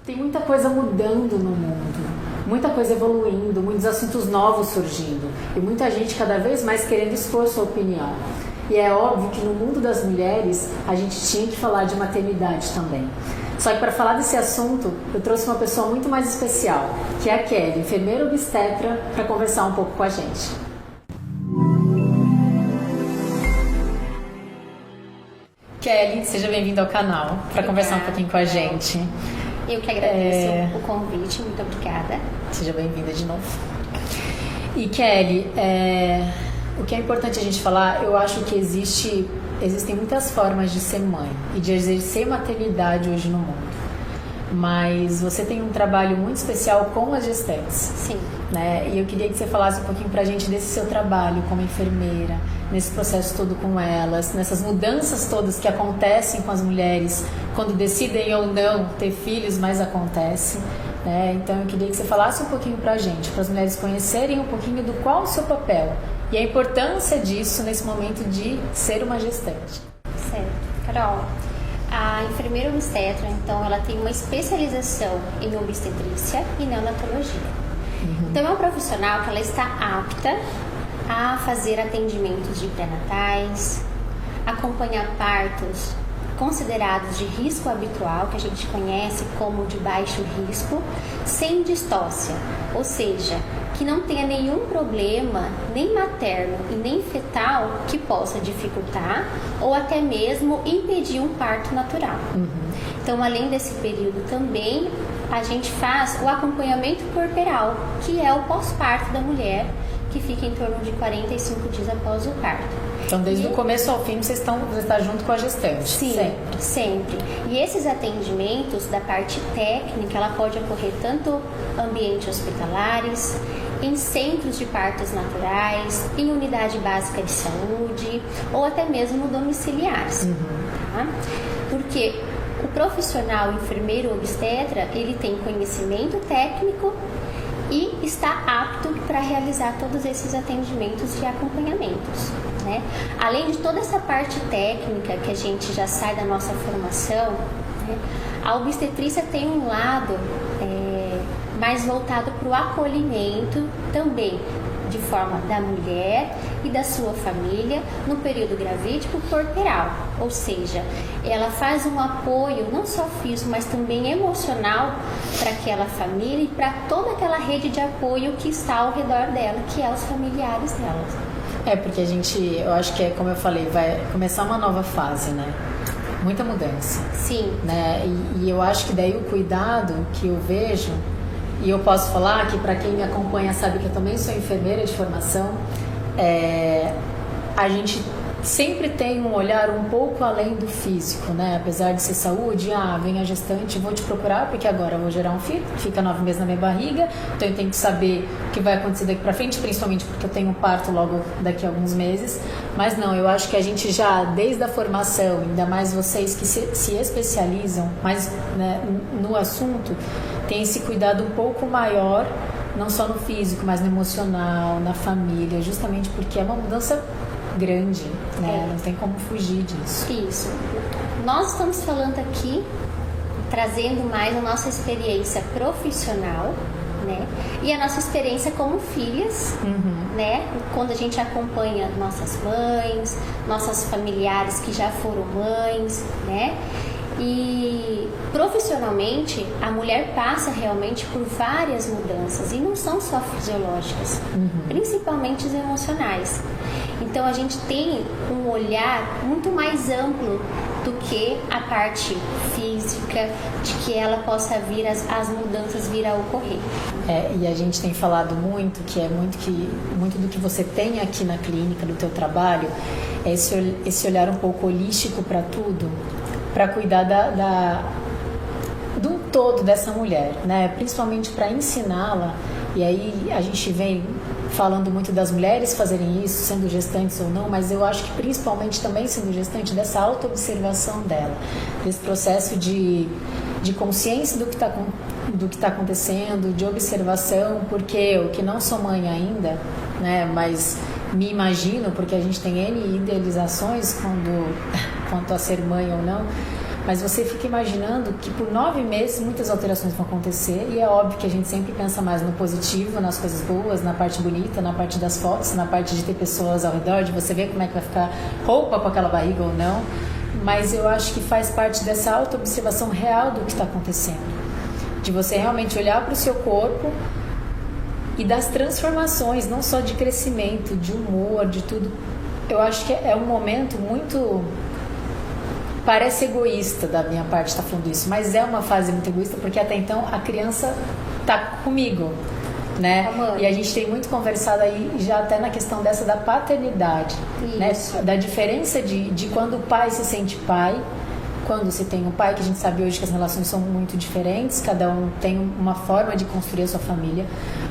Tem muita coisa mudando no mundo, muita coisa evoluindo, muitos assuntos novos surgindo e muita gente cada vez mais querendo expor sua opinião. E é óbvio que no mundo das mulheres a gente tinha que falar de maternidade também. Só que para falar desse assunto, eu trouxe uma pessoa muito mais especial, que é a Kelly, enfermeira obstetra, para conversar um pouco com a gente. Kelly, seja bem-vinda ao canal para conversar um pouquinho com a gente. Eu que agradeço o convite, muito obrigada. Seja bem-vinda de novo. E Kelly, o que é importante a gente falar, eu acho que existem muitas formas de ser mãe e de exercer maternidade hoje no mundo. Mas você tem um trabalho muito especial com as gestantes. Sim. Né? E eu queria que você falasse um pouquinho pra gente desse seu trabalho como enfermeira, nesse processo todo com elas, nessas mudanças todas que acontecem com as mulheres quando decidem ou não ter filhos, mas acontece. Né? Então eu queria que você falasse um pouquinho pra gente, para as mulheres conhecerem um pouquinho do qual o seu papel e a importância disso nesse momento de ser uma gestante. Certo. Carol, a enfermeira obstetra, então, ela tem uma especialização em obstetrícia e neonatologia. Então, é um profissional que ela está apta a fazer atendimentos de pré-natais, acompanhar partos considerados de risco habitual, que a gente conhece como de baixo risco, sem distócia, ou seja, que não tenha nenhum problema, nem materno e nem fetal, que possa dificultar ou até mesmo impedir um parto natural. Então, além desse período também, a gente faz o acompanhamento puerperal, que é o pós-parto da mulher, que fica em torno de 45 dias após o parto. Então, desde o começo ao fim, você está junto com a gestante? Sim, sempre. E esses atendimentos, da parte técnica, ela pode ocorrer tanto em ambientes hospitalares, em centros de partos naturais, em unidade básica de saúde ou até mesmo domiciliares. Tá? Porque o profissional enfermeiro obstetra, ele tem conhecimento técnico e está apto para realizar todos esses atendimentos e acompanhamentos. Né? Além de toda essa parte técnica que a gente já sai da nossa formação, né? A obstetrícia tem um lado mais voltado para o acolhimento também, de forma da mulher e da sua família no período gravídico puerperal, ou seja, ela faz um apoio não só físico, mas também emocional para aquela família e para toda aquela rede de apoio que está ao redor dela, que é os familiares dela. Porque eu acho que como eu falei, vai começar uma nova fase, né? Muita mudança. Sim. Né? E eu acho que daí o cuidado que eu vejo, e eu posso falar que para quem me acompanha sabe que eu também sou enfermeira de formação, a gente sempre tem um olhar um pouco além do físico, né? Apesar de ser saúde, vem a gestante, vou te procurar porque agora eu vou gerar um filho, fica 9 meses na minha barriga, então eu tenho que saber o que vai acontecer daqui pra frente, principalmente porque eu tenho um parto logo daqui a alguns meses. Mas não, eu acho que a gente já, desde a formação, ainda mais vocês que se especializam mais, né, no assunto, tem esse cuidado um pouco maior, não só no físico, mas no emocional, na família, justamente porque é uma mudança grande, né? Não tem como fugir disso. Isso. Nós estamos falando aqui, trazendo mais a nossa experiência profissional, né? E a nossa experiência como filhas, né? Quando a gente acompanha nossas mães, nossas familiares que já foram mães, né? E profissionalmente a mulher passa realmente por várias mudanças e não são só fisiológicas, principalmente as emocionais. Então a gente tem um olhar muito mais amplo do que a parte física, de que ela possa vir, as mudanças vir a ocorrer. E a gente tem falado muito, que é muito do que você tem aqui na clínica, do teu trabalho, é esse olhar um pouco holístico para tudo, para cuidar do todo dessa mulher, né? Principalmente para ensiná-la. E aí a gente vem falando muito das mulheres fazerem isso, sendo gestantes ou não, mas eu acho que principalmente também sendo gestante, dessa auto-observação dela, desse processo de consciência do que está acontecendo, de observação, porque eu que não sou mãe ainda, né, mas me imagino, porque a gente tem N idealizações quanto a ser mãe ou não, Mas você fica imaginando que por 9 meses muitas alterações vão acontecer, e é óbvio que a gente sempre pensa mais no positivo, nas coisas boas, na parte bonita, na parte das fotos, na parte de ter pessoas ao redor, de você ver como é que vai ficar roupa com aquela barriga ou não. Mas eu acho que faz parte dessa auto-observação real do que está acontecendo, de você realmente olhar para o seu corpo e das transformações, não só de crescimento, de humor, de tudo. Eu acho que é um momento muito... Parece egoísta da minha parte estar falando isso, mas é uma fase muito egoísta, porque até então a criança está comigo, né? E a gente tem muito conversado aí já até na questão dessa da paternidade, né? Da diferença de quando o pai se sente pai, quando se tem um pai, que a gente sabe hoje que as relações são muito diferentes, cada um tem uma forma de construir a sua família,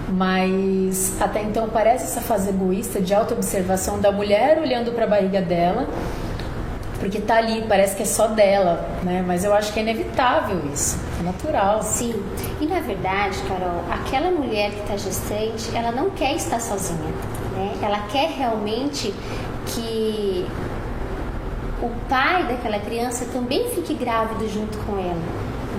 mas até então parece essa fase egoísta de autoobservação da mulher olhando para a barriga dela, porque tá ali, parece que é só dela, né? Mas eu acho que é inevitável isso, é natural. Sim, e na verdade, Carol, aquela mulher que está gestante, ela não quer estar sozinha, né? Ela quer realmente que o pai daquela criança também fique grávido junto com ela,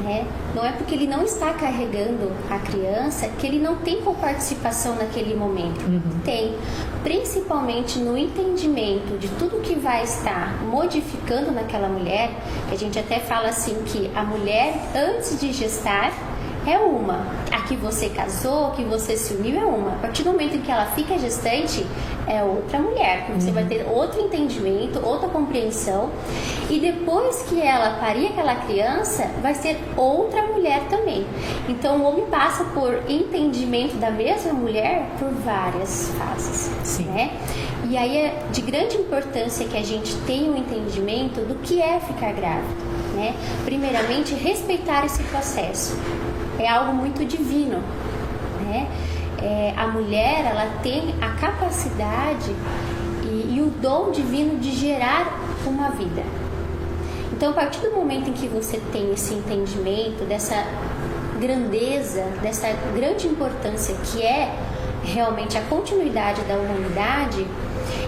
né? Não é porque ele não está carregando a criança que ele não tem participação naquele momento. Tem, principalmente no entendimento de tudo que vai estar modificando naquela mulher, que a gente até fala assim que a mulher antes de gestar é uma, a que você casou, que você se uniu é uma. A partir do momento em que ela fica gestante, é outra mulher. Você vai ter outro entendimento, outra compreensão. E depois que ela parir aquela criança, vai ser outra mulher também. Então o homem passa por entendimento da mesma mulher por várias fases. Sim. Né? E aí é de grande importância que a gente tenha um entendimento do que é ficar grávida. Né? Primeiramente, respeitar esse processo. É algo muito divino, né? A mulher, ela tem a capacidade e o dom divino de gerar uma vida. Então, a partir do momento em que você tem esse entendimento dessa grandeza, dessa grande importância que é realmente a continuidade da humanidade,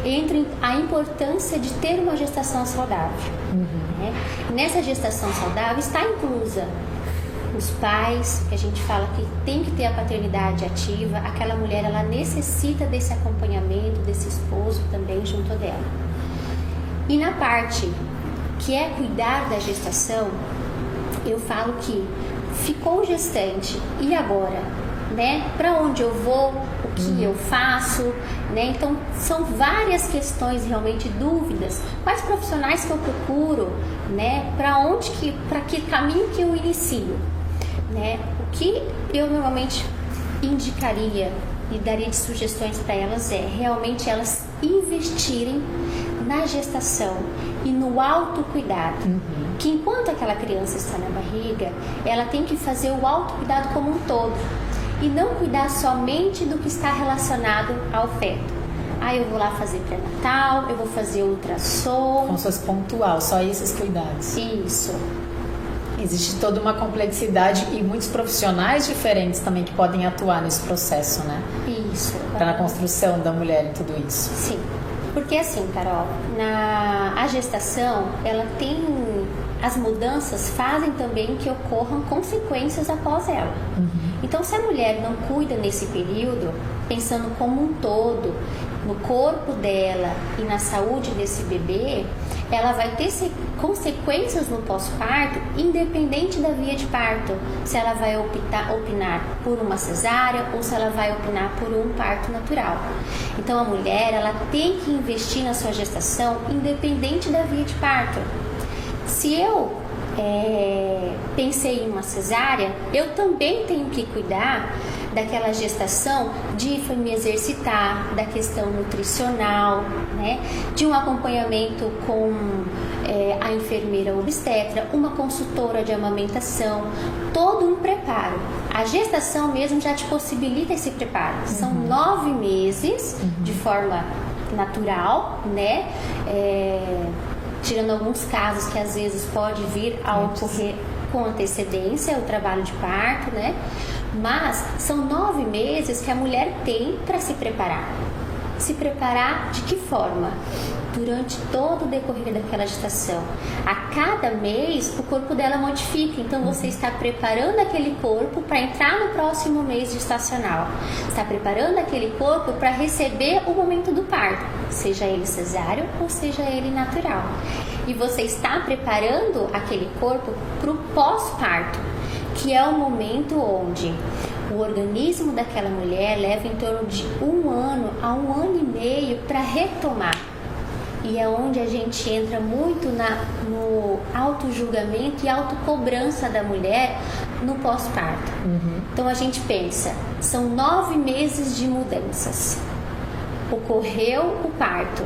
entra a importância de ter uma gestação saudável. Né? Nessa gestação saudável está inclusa os pais, que a gente fala que tem que ter a paternidade ativa, aquela mulher ela necessita desse acompanhamento, desse esposo também junto dela. E na parte que é cuidar da gestação, eu falo que ficou gestante, e agora? Né? Para onde eu vou? O que eu faço? Né? Então, são várias questões, realmente, dúvidas. Quais profissionais que eu procuro? Né? Para que caminho que eu inicio? Né? O que eu normalmente indicaria e daria de sugestões para elas é realmente elas investirem na gestação e no autocuidado. Que enquanto aquela criança está na barriga, ela tem que fazer o autocuidado como um todo e não cuidar somente do que está relacionado ao feto. Eu vou lá fazer pré-natal, eu vou fazer ultrassom. Como se fosse pontual, só esses cuidados. Isso. Existe toda uma complexidade e muitos profissionais diferentes também que podem atuar nesse processo, né? Isso. Para a construção da mulher em tudo isso. Sim. Porque assim, Carol, a gestação, ela tem... As mudanças fazem também que ocorram consequências após ela. Então, se a mulher não cuida nesse período, pensando como um todo, no corpo dela e na saúde desse bebê, ela vai ter consequências no pós-parto, independente da via de parto. Se ela vai opinar por uma cesárea ou se ela vai opinar por um parto natural. Então, a mulher, ela tem que investir na sua gestação, independente da via de parto. Se eu pensei em uma cesárea, eu também tenho que cuidar daquela gestação de me exercitar, da questão nutricional, né? De um acompanhamento com a enfermeira obstetra, uma consultora de amamentação, todo um preparo. A gestação mesmo já te possibilita esse preparo. São 9 meses de forma natural, né? Tirando alguns casos que às vezes pode vir a ocorrer com antecedência, o trabalho de parto, né? Mas são 9 meses que a mulher tem para se preparar. se preparar de que forma? Durante todo o decorrer daquela gestação. A cada mês, o corpo dela modifica. Então, você está preparando aquele corpo para entrar no próximo mês gestacional. Está preparando aquele corpo para receber o momento do parto, seja ele cesáreo ou seja ele natural. E você está preparando aquele corpo para o pós-parto, que é o momento onde o organismo daquela mulher leva em torno de 1 ano a 1 ano e meio para retomar. E é onde a gente entra muito no auto-julgamento e auto-cobrança da mulher no pós-parto. Então a gente pensa, são 9 meses de mudanças. Ocorreu o parto.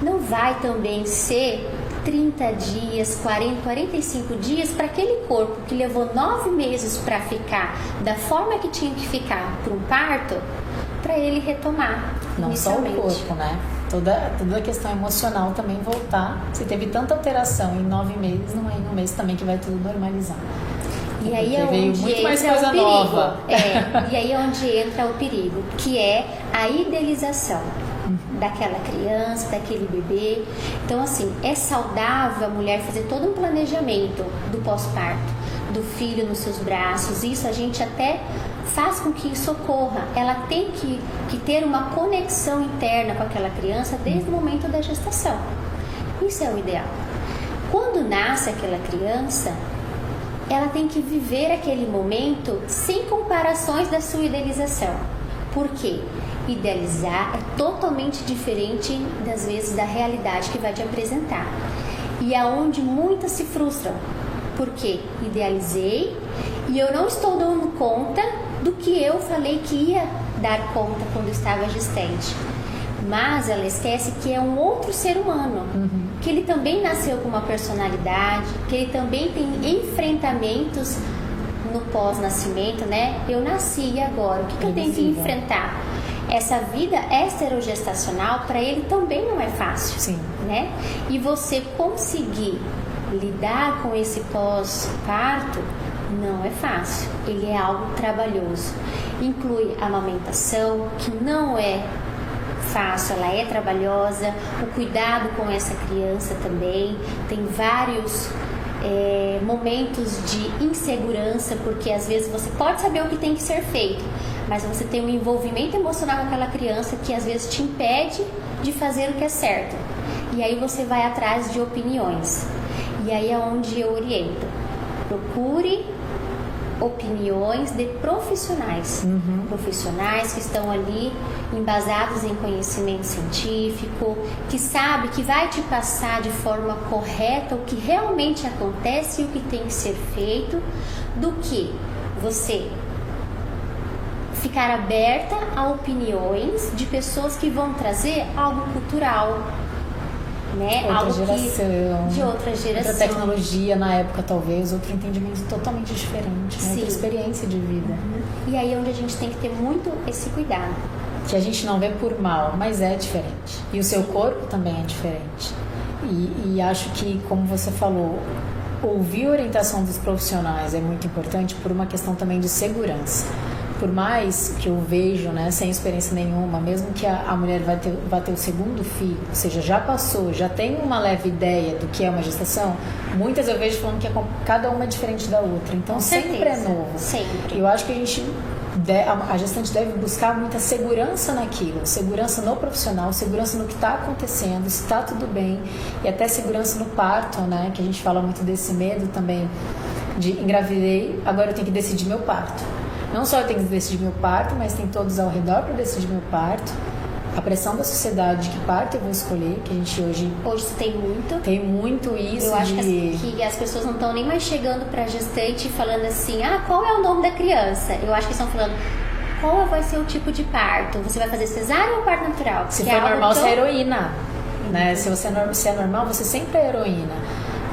Não vai também ser 30 dias, 40, 45 dias para aquele corpo que levou 9 meses para ficar da forma que tinha que ficar para um parto, para ele retomar. Não só o corpo, né? Toda a questão emocional também voltar. Se teve tanta alteração em 9 meses, não é em um mês também que vai tudo normalizar. E aí é veio onde muito mais entra coisa o perigo. nova. E aí é onde entra o perigo, que é a idealização daquela criança, daquele bebê. Então, assim, é saudável a mulher fazer todo um planejamento do pós-parto, do filho nos seus braços. Isso a gente até faz com que isso ocorra. Ela tem que ter uma conexão interna com aquela criança desde o momento da gestação. Isso é o ideal. Quando nasce aquela criança, ela tem que viver aquele momento sem comparações da sua idealização. Por quê? Idealizar é totalmente diferente, das vezes, da realidade que vai te apresentar. E é onde muitas se frustram. Porque idealizei e eu não estou dando conta do que eu falei que ia dar conta quando estava gestante. Mas ela esquece que é um outro ser humano, que ele também nasceu com uma personalidade, que ele também tem enfrentamentos no pós-nascimento, né? Eu nasci e agora, o que eu tenho que enfrentar? Essa vida esterogestacional para ele também não é fácil. Sim. Né? E você conseguir lidar com esse pós-parto não é fácil, ele é algo trabalhoso. Inclui a amamentação, que não é fácil, ela é trabalhosa, o cuidado com essa criança também, tem vários momentos de insegurança, porque às vezes você pode saber o que tem que ser feito, mas você tem um envolvimento emocional com aquela criança que às vezes te impede de fazer o que é certo. E aí você vai atrás de opiniões. E aí é onde eu oriento. Procure opiniões de profissionais. Profissionais que estão ali embasados em conhecimento científico, que sabe que vai te passar de forma correta o que realmente acontece e o que tem que ser feito, do que você ficar aberta a opiniões de pessoas que vão trazer algo cultural, né? Outra algo geração, de outra geração. Outra tecnologia na época, talvez, outro entendimento totalmente diferente, né? Outra experiência de vida. E aí é onde a gente tem que ter muito esse cuidado. Que a gente não vê por mal, mas é diferente. E o seu corpo também é diferente. E acho que, como você falou, ouvir a orientação dos profissionais é muito importante por uma questão também de segurança. Por mais que eu vejo, né, sem experiência nenhuma, mesmo que a mulher vai ter o segundo filho, ou seja, já passou, já tem uma leve ideia do que é uma gestação, muitas eu vejo falando que cada uma é diferente da outra. Então, sempre é novo. Sempre. Eu acho que a gestante deve buscar muita segurança naquilo, segurança no profissional, segurança no que está acontecendo, se está tudo bem, e até segurança no parto, né, que a gente fala muito desse medo também de engravidei, agora eu tenho que decidir meu parto. Não só eu tenho que decidir meu parto, mas tem todos ao redor para decidir meu parto. A pressão da sociedade de que parto eu vou escolher, que a gente hoje tem muito. Tem muito isso. Eu acho que as pessoas não estão nem mais chegando para a gestante falando assim, qual é o nome da criança? Eu acho que estão falando, qual vai ser o tipo de parto? Você vai fazer cesárea ou parto natural? Se for normal, você é heroína. Né? Se é normal, você sempre é heroína.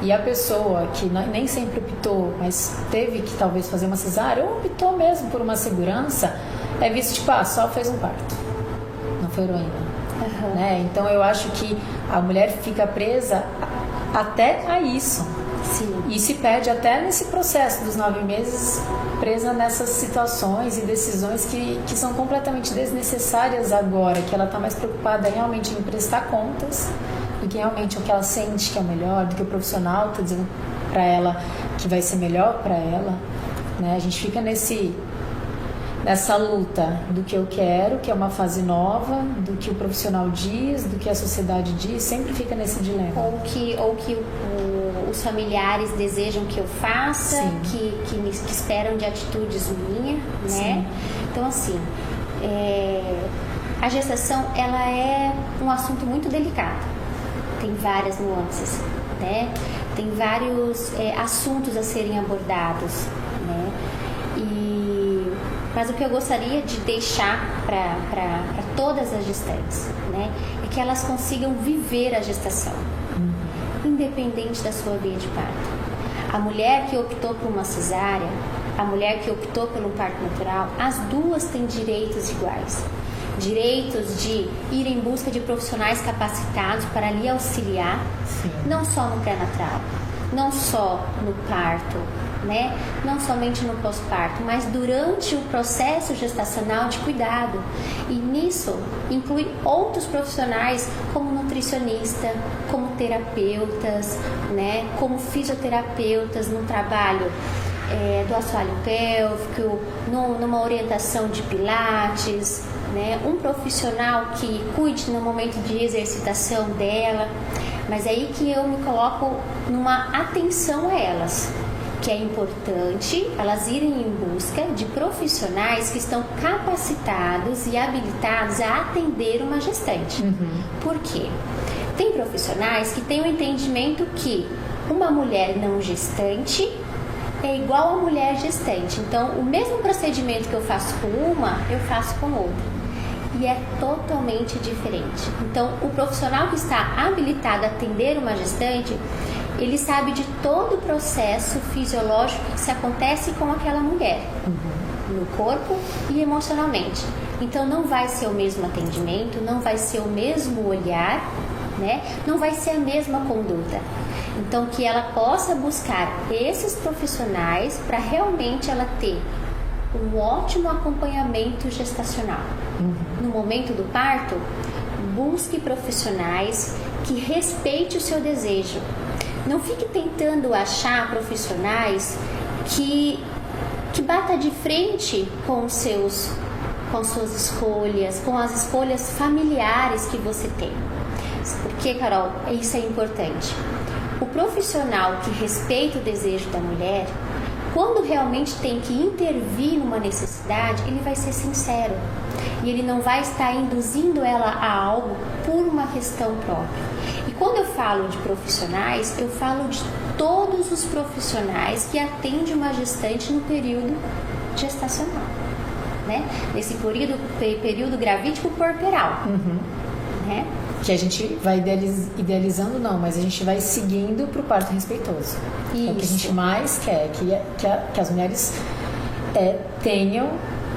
E a pessoa que nem sempre optou, mas teve que talvez fazer uma cesárea, ou optou mesmo por uma segurança, é visto tipo, só fez um parto, não foi heroína. Né? Então eu acho que a mulher fica presa até a isso. Sim. E se perde até nesse processo dos 9 meses presa nessas situações e decisões que são completamente desnecessárias agora, que ela está mais preocupada realmente em prestar contas do que realmente o que ela sente que é o melhor, do que o profissional está dizendo para ela que vai ser melhor para ela, né? A gente fica nessa luta do que eu quero, que é uma fase nova, do que o profissional diz, do que a sociedade diz, sempre fica nesse dilema. Ou que os familiares desejam que eu faça, que esperam de atitudes minhas, né? Sim. Então, assim, a gestação, ela é um assunto muito delicado. Tem várias nuances, né? Tem vários assuntos a serem abordados, né? Mas o que eu gostaria de deixar para todas as gestantes, né, é que elas consigam viver a gestação, independente da sua via de parto. A mulher que optou por uma cesárea, a mulher que optou pelo parto natural, as duas têm direitos iguais. Direitos de ir em busca de profissionais capacitados para lhe auxiliar, Sim. não só no pré-natal, não só no parto, né? Não somente no pós-parto, mas durante o processo gestacional de cuidado. E nisso inclui outros profissionais como nutricionista, como terapeutas, né? Como fisioterapeutas no trabalho do assoalho pélvico, numa orientação de pilates, né? Um profissional que cuide no momento de exercitação dela. Mas é aí que eu me coloco numa atenção a elas, que é importante elas irem em busca de profissionais que estão capacitados e habilitados a atender uma gestante. Por quê? Tem profissionais que têm o entendimento que uma mulher não gestante é igual a mulher gestante. Então, o mesmo procedimento que eu faço com uma, eu faço com outra. E é totalmente diferente. Então, o profissional que está habilitado a atender uma gestante, ele sabe de todo o processo fisiológico que se acontece com aquela mulher, no corpo e emocionalmente. Então, não vai ser o mesmo atendimento, não vai ser o mesmo olhar, né? Não vai ser a mesma conduta. Então, que ela possa buscar esses profissionais para realmente ela ter um ótimo acompanhamento gestacional. No momento do parto, busque profissionais que respeitem o seu desejo. Não fique tentando achar profissionais que bata de frente com suas escolhas, com as escolhas familiares que você tem. Porque, Carol, isso é importante. O profissional que respeita o desejo da mulher, quando realmente tem que intervir numa necessidade, ele vai ser sincero. E ele não vai estar induzindo ela a algo por uma questão própria. E quando eu falo de profissionais, eu falo de todos os profissionais que atendem uma gestante no período gestacional, né? Nesse período gravídico puerperal, né? Que a gente vai idealizando, não, mas a gente vai seguindo para o parto respeitoso. É o que a gente mais quer, que as mulheres tenham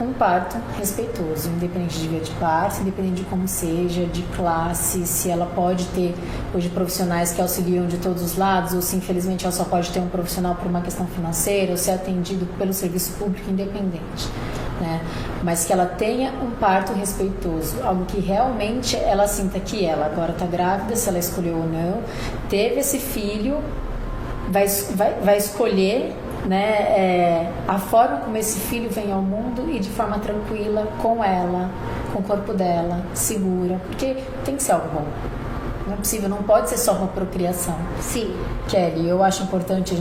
um parto respeitoso, independente de via de parto, independente de como seja, de classe, se ela pode ter hoje profissionais que auxiliam de todos os lados, ou se infelizmente ela só pode ter um profissional por uma questão financeira, ou ser atendido pelo serviço público independente, né? Mas que ela tenha um parto respeitoso, algo que realmente ela sinta que ela agora está grávida, se ela escolheu ou não, teve esse filho, vai escolher, né, a forma como esse filho vem ao mundo e de forma tranquila com ela, com o corpo dela, segura, porque tem que ser algo bom. Não é possível, não pode ser só uma procriação. Sim. Kelly, eu acho importante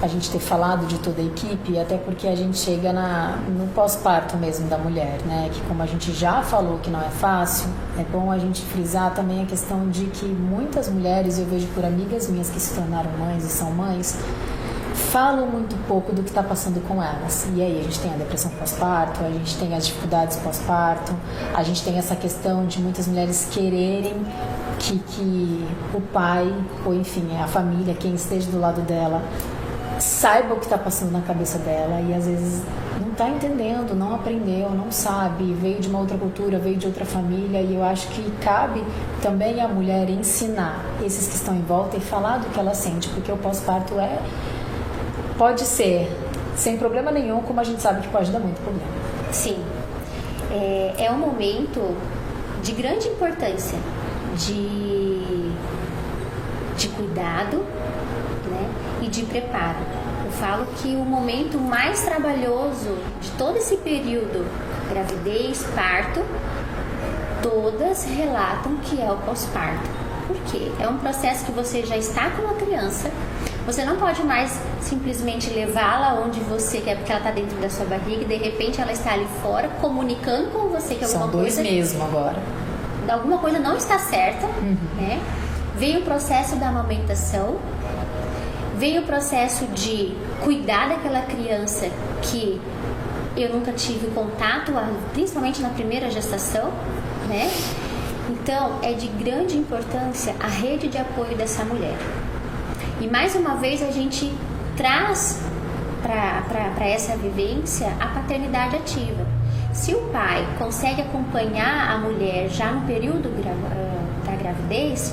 a gente ter falado de toda a equipe, até porque a gente chega no pós-parto mesmo da mulher, né? Que como a gente já falou que não é fácil, é bom a gente frisar também a questão de que muitas mulheres, eu vejo por amigas minhas que se tornaram mães e são mães, falam muito pouco do que está passando com elas. E aí a gente tem a depressão pós-parto, a gente tem as dificuldades pós-parto, a gente tem essa questão de muitas mulheres quererem que o pai, ou enfim, a família, quem esteja do lado dela, saiba o que está passando na cabeça dela, e às vezes não está entendendo, não aprendeu, não sabe, veio de uma outra cultura, veio de outra família, e eu acho que cabe também à mulher ensinar esses que estão em volta e falar do que ela sente, porque o pós-parto pode ser sem problema nenhum, como a gente sabe que pode dar muito problema. Sim, é um momento de grande importância de cuidado, né, e de preparo. Eu falo que o momento mais trabalhoso de todo esse período, gravidez, parto, todas relatam que é o pós-parto. Por quê? É um processo que você já está com a criança, você não pode mais simplesmente levá-la onde você quer, porque ela está dentro da sua barriga e de repente ela está ali fora comunicando com você que alguma coisa... São 2 mesmo agora. Alguma coisa não está certa, né? Vem o processo da amamentação, vem o processo de cuidar daquela criança que eu nunca tive contato, principalmente na primeira gestação, né? Então, é de grande importância a rede de apoio dessa mulher. E mais uma vez a gente traz para essa vivência a paternidade ativa. Se o pai consegue acompanhar a mulher já no período da gravidez,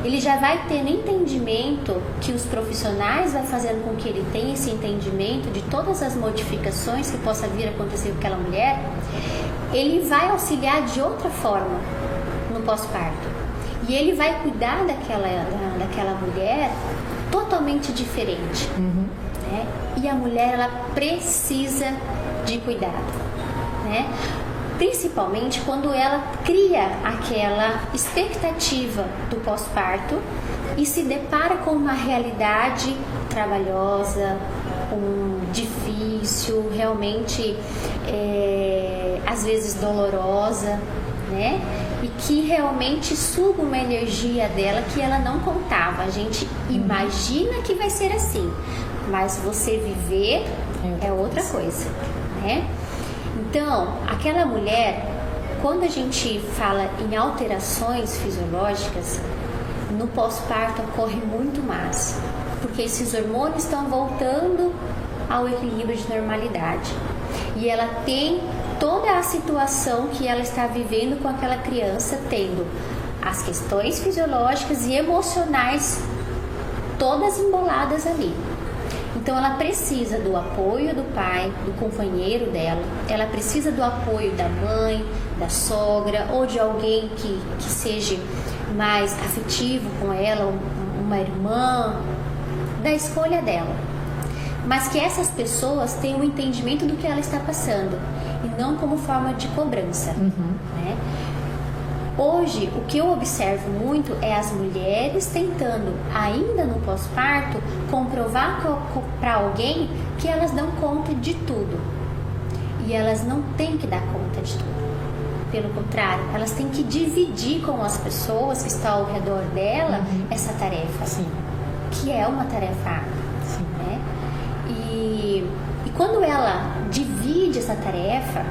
ele já vai tendo entendimento que os profissionais vai fazendo com que ele tenha esse entendimento de todas as modificações que possa vir a acontecer com aquela mulher, ele vai auxiliar de outra forma no pós-parto. E ele vai cuidar daquela mulher totalmente diferente. Né? E a mulher, ela precisa de cuidado. Né? Principalmente quando ela cria aquela expectativa do pós-parto e se depara com uma realidade trabalhosa, difícil, realmente às vezes dolorosa, né? E que realmente suga uma energia dela que ela não contava. A gente imagina que vai ser assim, mas você viver é outra coisa, né? Então, aquela mulher, quando a gente fala em alterações fisiológicas, no pós-parto ocorre muito mais, porque esses hormônios estão voltando ao equilíbrio de normalidade. E ela tem toda a situação que ela está vivendo com aquela criança, tendo as questões fisiológicas e emocionais todas emboladas ali. Então ela precisa do apoio do pai, do companheiro dela, ela precisa do apoio da mãe, da sogra ou de alguém que seja mais afetivo com ela, uma irmã, da escolha dela. Mas que essas pessoas tenham um entendimento do que ela está passando e não como forma de cobrança. Né? Hoje, o que eu observo muito é as mulheres tentando, ainda no pós-parto, comprovar para alguém que elas dão conta de tudo. E elas não têm que dar conta de tudo. Pelo contrário, elas têm que dividir com as pessoas que estão ao redor dela essa tarefa. Sim. Que é uma tarefa árdua. Né? E quando ela divide essa tarefa,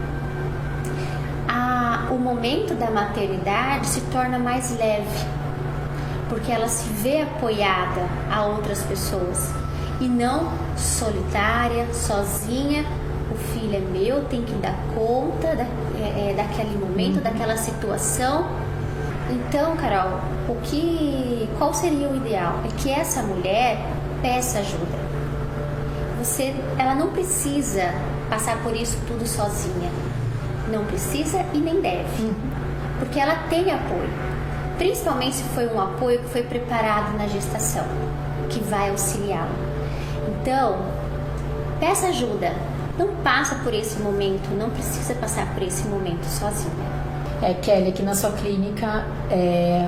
o momento da maternidade se torna mais leve, porque ela se vê apoiada a outras pessoas e não solitária, sozinha. O filho é meu, tem que dar conta daquele momento, daquela situação. Então, Carol, qual seria o ideal? É que essa mulher peça ajuda. Ela não precisa passar por isso tudo sozinha. Não precisa e nem deve, porque ela tem apoio, principalmente se foi um apoio que foi preparado na gestação, que vai auxiliá-la. Então, peça ajuda, não passa por esse momento, não precisa passar por esse momento sozinha. Kelly, aqui na sua clínica,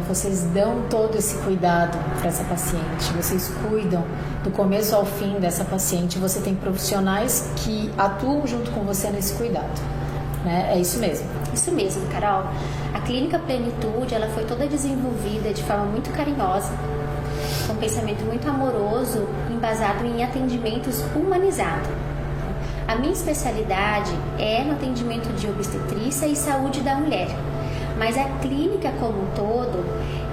vocês dão todo esse cuidado para essa paciente, vocês cuidam do começo ao fim dessa paciente, você tem profissionais que atuam junto com você nesse cuidado. É isso mesmo. Isso mesmo, Carol. A Clínica Plenitude, ela foi toda desenvolvida de forma muito carinhosa, com um pensamento muito amoroso, embasado em atendimentos humanizados. A minha especialidade é no atendimento de obstetrícia e saúde da mulher, mas a clínica como um todo,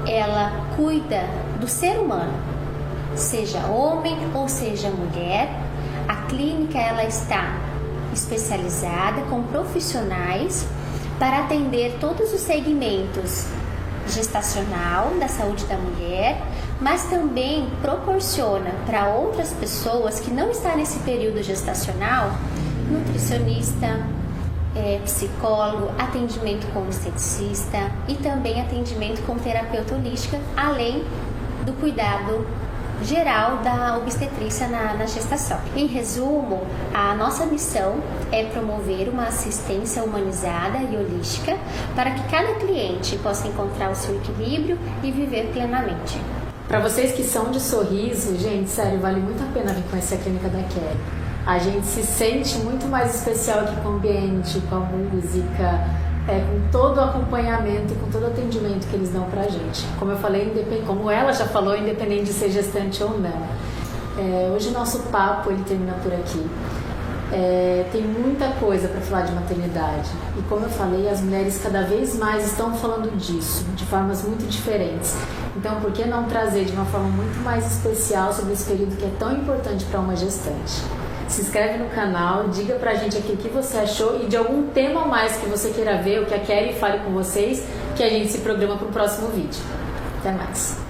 ela cuida do ser humano, seja homem ou seja mulher. A clínica, ela está especializada com profissionais para atender todos os segmentos gestacional da saúde da mulher, mas também proporciona para outras pessoas que não estão nesse período gestacional, nutricionista, psicólogo, atendimento com esteticista e também atendimento com terapeuta holística, além do cuidado geral da obstetrícia na gestação. Em resumo, a nossa missão é promover uma assistência humanizada e holística para que cada cliente possa encontrar o seu equilíbrio e viver plenamente. Para vocês que são de Sorriso, gente, sério, vale muito a pena vir conhecer a clínica da Kelly. A gente se sente muito mais especial aqui com o ambiente, com a música, com todo o acompanhamento e com todo o atendimento que eles dão pra gente. Como eu falei, como ela já falou, independente de ser gestante ou não. Hoje o nosso papo ele termina por aqui. Tem muita coisa para falar de maternidade. E como eu falei, as mulheres cada vez mais estão falando disso, de formas muito diferentes. Então, por que não trazer de uma forma muito mais especial sobre esse período que é tão importante para uma gestante? Se inscreve no canal, diga pra gente aqui o que você achou e de algum tema a mais que você queira ver, o que a Kelly fale com vocês, que a gente se programa pro próximo vídeo. Até mais!